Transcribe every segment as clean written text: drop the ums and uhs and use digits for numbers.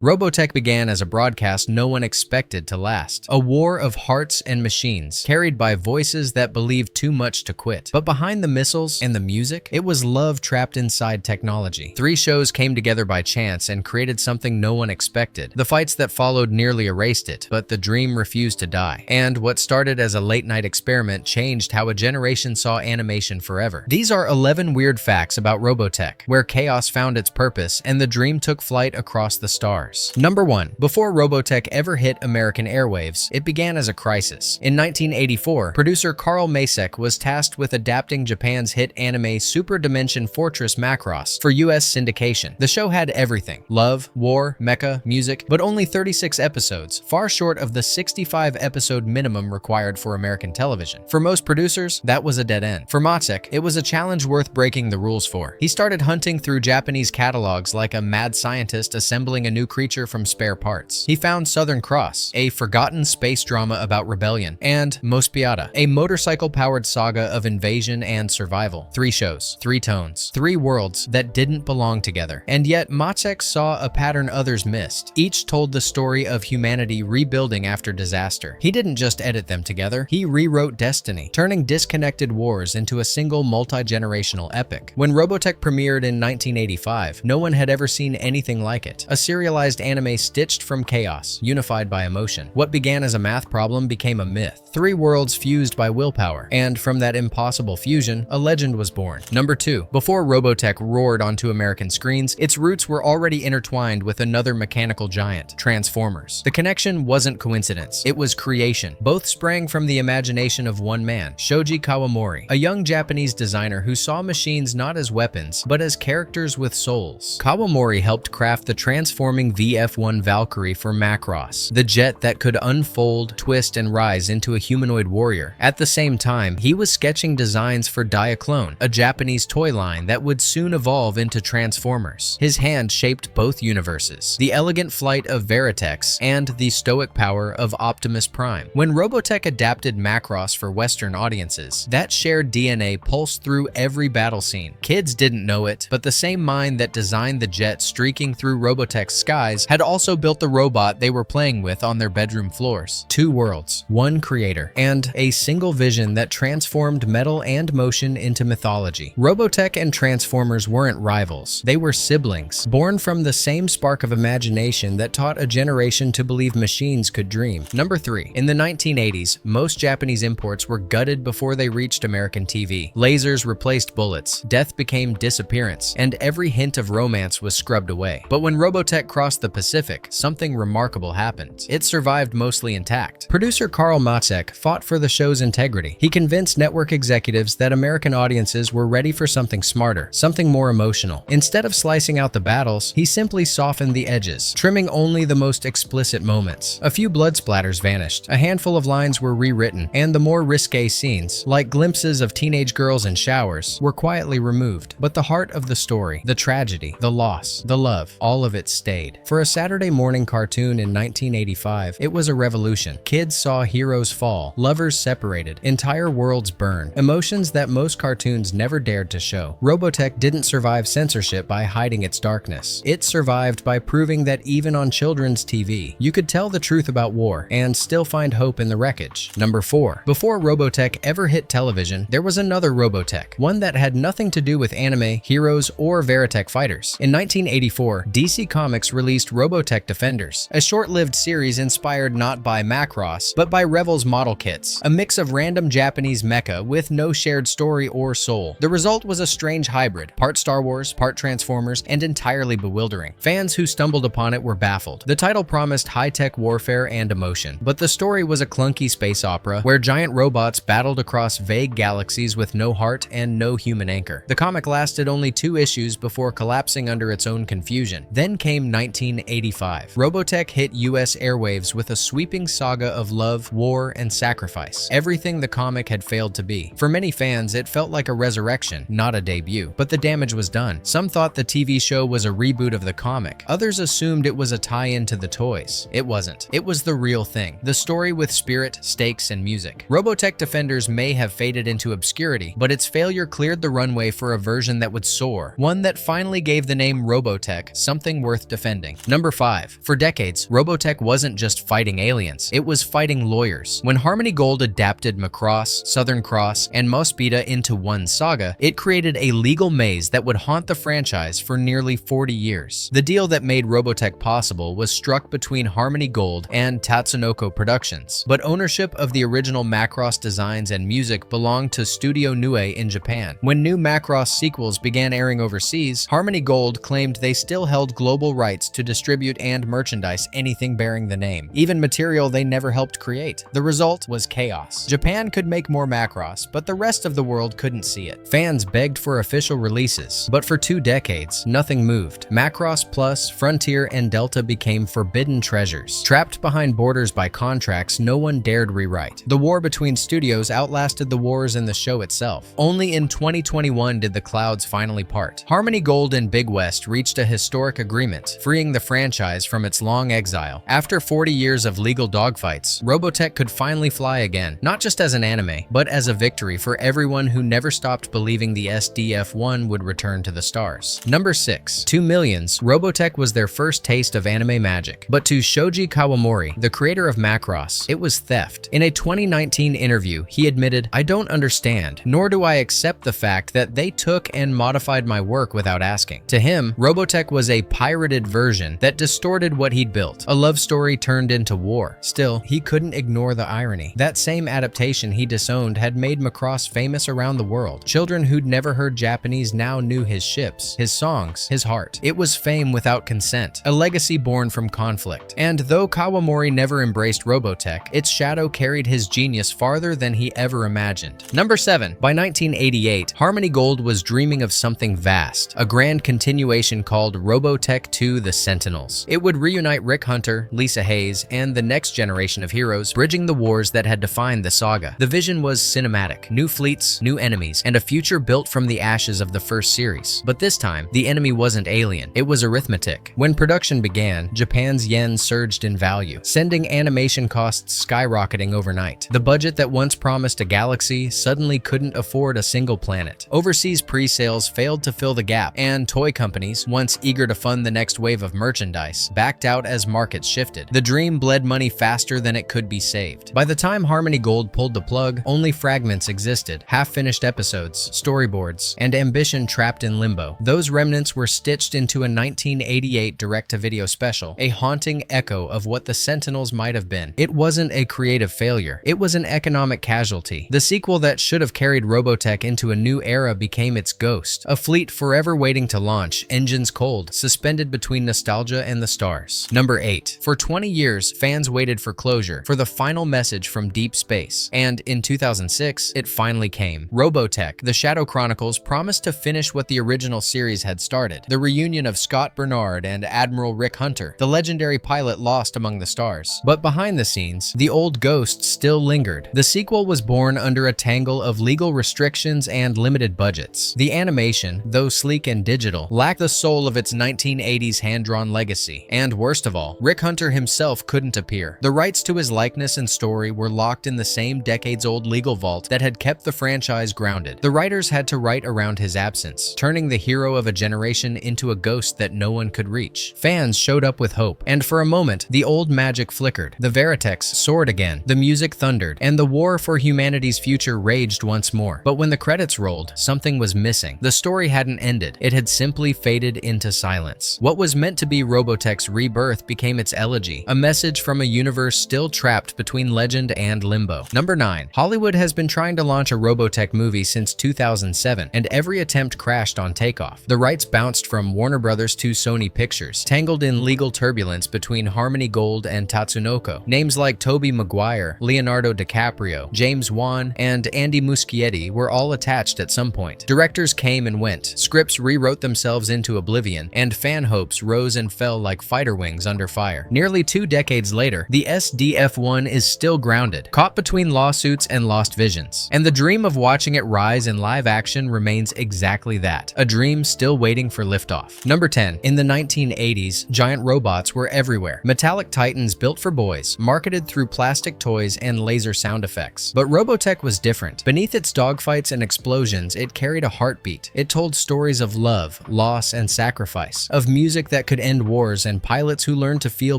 Robotech began as a broadcast no one expected to last. A war of hearts and machines, carried by voices that believed too much to quit. But behind the missiles and the music, it was love trapped inside technology. 3 shows came together by chance and created something no one expected. The fights that followed nearly erased it, but the dream refused to die. And what started as a late-night experiment changed how a generation saw animation forever. These are 11 weird facts about Robotech, where chaos found its purpose and the dream took flight across the stars. Number 1. Before Robotech ever hit American airwaves, it began as a crisis. In 1984, producer Carl Macek was tasked with adapting Japan's hit anime Super Dimension Fortress Macross for US syndication. The show had everything: love, war, mecha, music, but only 36 episodes, far short of the 65-episode minimum required for American television. For most producers, that was a dead end. For Macek, it was a challenge worth breaking the rules for. He started hunting through Japanese catalogs like a mad scientist assembling a new creature from spare parts. He found Southern Cross, a forgotten space drama about rebellion, and Mospiata, a motorcycle-powered saga of invasion and survival. 3 shows, 3 tones, 3 worlds that didn't belong together. And yet, Macek saw a pattern others missed. Each told the story of humanity rebuilding after disaster. He didn't just edit them together, he rewrote destiny, turning disconnected wars into a single multi-generational epic. When Robotech premiered in 1985, no one had ever seen anything like it. A serialized anime stitched from chaos, unified by emotion. What began as a math problem became a myth. 3 worlds fused by willpower, and from that impossible fusion, a legend was born. Number 2. Before Robotech roared onto American screens, its roots were already intertwined with another mechanical giant, Transformers. The connection wasn't coincidence, it was creation. Both sprang from the imagination of one man, Shoji Kawamori, a young Japanese designer who saw machines not as weapons, but as characters with souls. Kawamori helped craft the transforming VF-1 Valkyrie for Macross, the jet that could unfold, twist, and rise into a humanoid warrior. At the same time, he was sketching designs for Diaclone, a Japanese toy line that would soon evolve into Transformers. His hand shaped both universes, the elegant flight of Veritex and the stoic power of Optimus Prime. When Robotech adapted Macross for Western audiences, that shared DNA pulsed through every battle scene. Kids didn't know it, but the same mind that designed the jet streaking through Robotech's skies had also built the robot they were playing with on their bedroom floors. 2 worlds, 1 creator, and a single vision that transformed metal and motion into mythology. Robotech and Transformers weren't rivals, they were siblings, born from the same spark of imagination that taught a generation to believe machines could dream. Number 3. In the 1980s, most Japanese imports were gutted before they reached American TV. Lasers replaced bullets, death became disappearance, and every hint of romance was scrubbed away. But when Robotech crossed the Pacific, something remarkable happened. It survived mostly intact. Producer Carl Macek fought for the show's integrity. He convinced network executives that American audiences were ready for something smarter, something more emotional. Instead of slicing out the battles, he simply softened the edges, trimming only the most explicit moments. A few blood splatters vanished, a handful of lines were rewritten, and the more risque scenes, like glimpses of teenage girls in showers, were quietly removed. But the heart of the story, the tragedy, the loss, the love, all of it stayed. For a Saturday morning cartoon in 1985, it was a revolution. Kids saw heroes fall, lovers separated, entire worlds burn, emotions that most cartoons never dared to show. Robotech didn't survive censorship by hiding its darkness. It survived by proving that even on children's TV, you could tell the truth about war and still find hope in the wreckage. Number 4. Before Robotech ever hit television, there was another Robotech, one that had nothing to do with anime, heroes, or Veritech fighters. In 1984, DC Comics released Robotech Defenders, a short-lived series inspired not by Macross, but by Revel's model kits, a mix of random Japanese mecha with no shared story or soul. The result was a strange hybrid, part Star Wars, part Transformers, and entirely bewildering. Fans who stumbled upon it were baffled. The title promised high-tech warfare and emotion, but the story was a clunky space opera where giant robots battled across vague galaxies with no heart and no human anchor. The comic lasted only 2 issues before collapsing under its own confusion. Then came 1985. Robotech hit US airwaves with a sweeping saga of love, war, and sacrifice, everything the comic had failed to be. For many fans, it felt like a resurrection, not a debut. But the damage was done. Some thought the TV show was a reboot of the comic. Others assumed it was a tie-in to the toys. It wasn't. It was the real thing. The story with spirit, stakes, and music. Robotech Defenders may have faded into obscurity, but its failure cleared the runway for a version that would soar, one that finally gave the name Robotech something worth defending. ending. Number 5. For decades, Robotech wasn't just fighting aliens, it was fighting lawyers. When Harmony Gold adapted Macross, Southern Cross, and Mospeada into one saga, it created a legal maze that would haunt the franchise for nearly 40 years. The deal that made Robotech possible was struck between Harmony Gold and Tatsunoko Productions, but ownership of the original Macross designs and music belonged to Studio Nue in Japan. When new Macross sequels began airing overseas, Harmony Gold claimed they still held global rights to distribute and merchandise anything bearing the name, even material they never helped create. The result was chaos. Japan could make more Macross, but the rest of the world couldn't see it. Fans begged for official releases, but for 2 decades, nothing moved. Macross Plus, Frontier, and Delta became forbidden treasures. Trapped behind borders by contracts no one dared rewrite. The war between studios outlasted the wars in the show itself. Only in 2021 did the clouds finally part. Harmony Gold and Big West reached a historic agreement, freeing the franchise from its long exile. After 40 years of legal dogfights, Robotech could finally fly again, not just as an anime, but as a victory for everyone who never stopped believing the SDF-1 would return to the stars. Number 6. To millions, Robotech was their first taste of anime magic. But to Shoji Kawamori, the creator of Macross, it was theft. In a 2019 interview, he admitted, "I don't understand, nor do I accept the fact that they took and modified my work without asking." To him, Robotech was a pirated version that distorted what he'd built. A love story turned into war. Still, he couldn't ignore the irony. That same adaptation he disowned had made Macross famous around the world. Children who'd never heard Japanese now knew his ships, his songs, his heart. It was fame without consent, a legacy born from conflict. And though Kawamori never embraced Robotech, its shadow carried his genius farther than he ever imagined. Number 7. By 1988, Harmony Gold was dreaming of something vast, a grand continuation called Robotech 2: The Sentinels. It would reunite Rick Hunter, Lisa Hayes, and the next generation of heroes, bridging the wars that had defined the saga. The vision was cinematic: new fleets, new enemies, and a future built from the ashes of the first series. But this time, the enemy wasn't alien, it was arithmetic. When production began, Japan's yen surged in value, sending animation costs skyrocketing overnight. The budget that once promised a galaxy suddenly couldn't afford a single planet. Overseas pre-sales failed to fill the gap, and toy companies, once eager to fund the next wave of merchandise, backed out as markets shifted. The dream bled money faster than it could be saved. By the time Harmony Gold pulled the plug, only fragments existed, half-finished episodes, storyboards, and ambition trapped in limbo. Those remnants were stitched into a 1988 direct-to-video special, a haunting echo of what the Sentinels might have been. It wasn't a creative failure, it was an economic casualty. The sequel that should have carried Robotech into a new era became its ghost, a fleet forever waiting to launch, engines cold, suspended between nostalgia and the stars. Number 8. For 20 years, fans waited for closure, for the final message from deep space. And in 2006, it finally came. Robotech: The Shadow Chronicles promised to finish what the original series had started. The reunion of Scott Bernard and Admiral Rick Hunter, the legendary pilot lost among the stars. But behind the scenes, the old ghost still lingered. The sequel was born under a tangle of legal restrictions and limited budgets. The animation, though sleek and digital, lacked the soul of its 1980s hand-drawn legacy. And worst of all, Rick Hunter himself couldn't appear. The rights to his likeness and story were locked in the same decades-old legal vault that had kept the franchise grounded. The writers had to write around his absence, turning the hero of a generation into a ghost that no one could reach. Fans showed up with hope, and for a moment, the old magic flickered. The Veritex soared again, the music thundered, and the war for humanity's future raged once more. But when the credits rolled, something was missing. The story hadn't ended, it had simply faded into silence. What was meant to be Robotech's rebirth became its elegy, a message from a universe still trapped between legend and limbo. Number 9. Hollywood has been trying to launch a Robotech movie since 2007, and every attempt crashed on takeoff. The rights bounced from Warner Brothers to Sony Pictures, tangled in legal turbulence between Harmony Gold and Tatsunoko. Names like Tobey Maguire, Leonardo DiCaprio, James Wan, and Andy Muschietti were all attached at some point. Directors came and went, scripts rewrote themselves into oblivion, and fan hopes rose and fell like fighter wings under fire. Nearly 2 decades later, the SDF-1 is still grounded, caught between lawsuits and lost visions. And the dream of watching it rise in live action remains exactly that, a dream still waiting for liftoff. Number 10. In the 1980s, giant robots were everywhere. Metallic titans built for boys, marketed through plastic toys and laser sound effects. But Robotech was different. Beneath its dogfights and explosions, it carried a heartbeat. It told stories of love, loss, and sacrifice, of music that could could end wars and pilots who learned to feel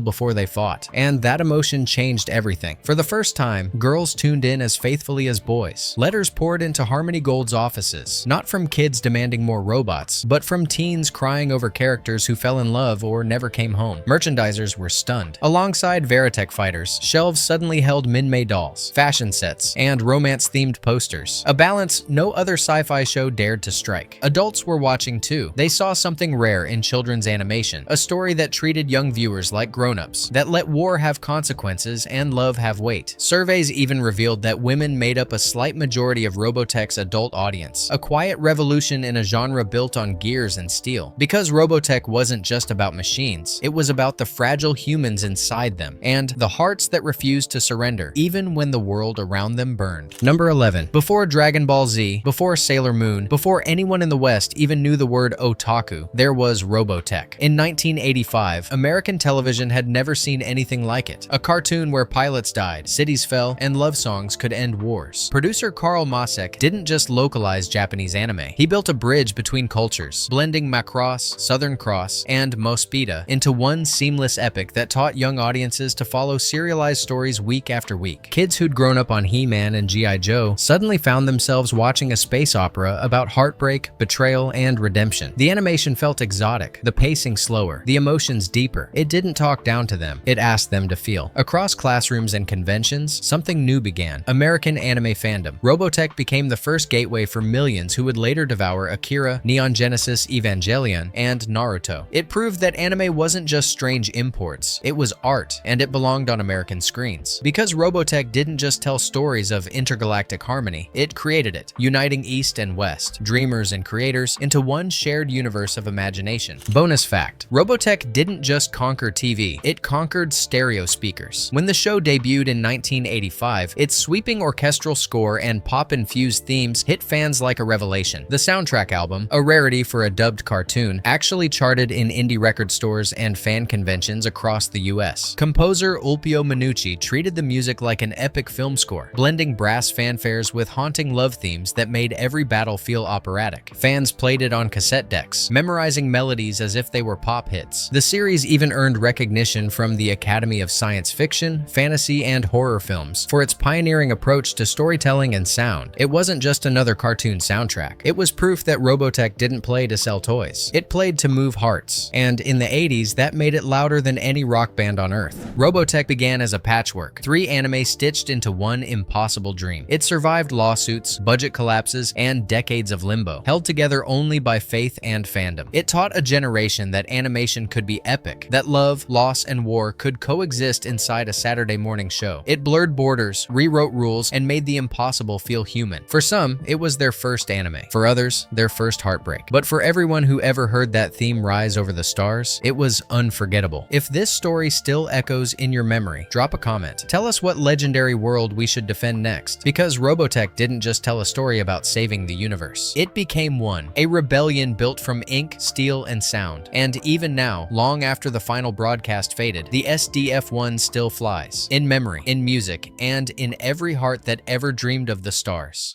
before they fought. And that emotion changed everything. For the first time, girls tuned in as faithfully as boys. Letters poured into Harmony Gold's offices, not from kids demanding more robots, but from teens crying over characters who fell in love or never came home. Merchandisers were stunned. Alongside Veritech fighters, shelves suddenly held Minmay dolls, fashion sets, and romance-themed posters. A balance no other sci-fi show dared to strike. Adults were watching too. They saw something rare in children's animation, a story that treated young viewers like grown-ups, that let war have consequences and love have weight. Surveys even revealed that women made up a slight majority of Robotech's adult audience, a quiet revolution in a genre built on gears and steel. Because Robotech wasn't just about machines, it was about the fragile humans inside them, and the hearts that refused to surrender, even when the world around them burned. Number 11. Before Dragon Ball Z, before Sailor Moon, before anyone in the West even knew the word otaku, there was Robotech. In 1985, American television had never seen anything like it. A cartoon where pilots died, cities fell, and love songs could end wars. Producer Carl Masek didn't just localize Japanese anime. He built a bridge between cultures, blending Macross, Southern Cross, and Mospita into one seamless epic that taught young audiences to follow serialized stories week after week. Kids who'd grown up on He-Man and G.I. Joe suddenly found themselves watching a space opera about heartbreak, betrayal, and redemption. The animation felt exotic, the pacing slower, the emotions deeper. It didn't talk down to them, it asked them to feel. Across classrooms and conventions, something new began: American anime fandom. Robotech became the first gateway for millions who would later devour Akira, Neon Genesis Evangelion, and Naruto. It proved that anime wasn't just strange imports, it was art, and it belonged on American screens. Because Robotech didn't just tell stories of intergalactic harmony, it created it, uniting East and West, dreamers and creators, into one shared universe of imagination. Bonus fact: Robotech didn't just conquer TV, it conquered stereo speakers. When the show debuted in 1985, its sweeping orchestral score and pop-infused themes hit fans like a revelation. The soundtrack album, a rarity for a dubbed cartoon, actually charted in indie record stores and fan conventions across the US. Composer Ulpio Minucci treated the music like an epic film score, blending brass fanfares with haunting love themes that made every battle feel operatic. Fans played it on cassette decks, memorizing melodies as if they were pop hits. The series even earned recognition from the Academy of Science Fiction, Fantasy, and Horror Films for its pioneering approach to storytelling and sound. It wasn't just another cartoon soundtrack. It was proof that Robotech didn't play to sell toys. It played to move hearts. And in the 80s, that made it louder than any rock band on Earth. Robotech began as a patchwork, 3 anime stitched into one impossible dream. It survived lawsuits, budget collapses, and decades of limbo, held together only by faith and fandom. It taught a generation that animation could be epic, that love, loss, and war could coexist inside a Saturday morning show. It blurred borders, rewrote rules, and made the impossible feel human. For some, it was their first anime. For others, their first heartbreak. But for everyone who ever heard that theme rise over the stars, it was unforgettable. If this story still echoes in your memory, drop a comment. Tell us what legendary world we should defend next. Because Robotech didn't just tell a story about saving the universe. It became one, a rebellion built from ink, steel, and sound. And even now, long after the final broadcast faded, the SDF-1 still flies. In memory, in music, and in every heart that ever dreamed of the stars.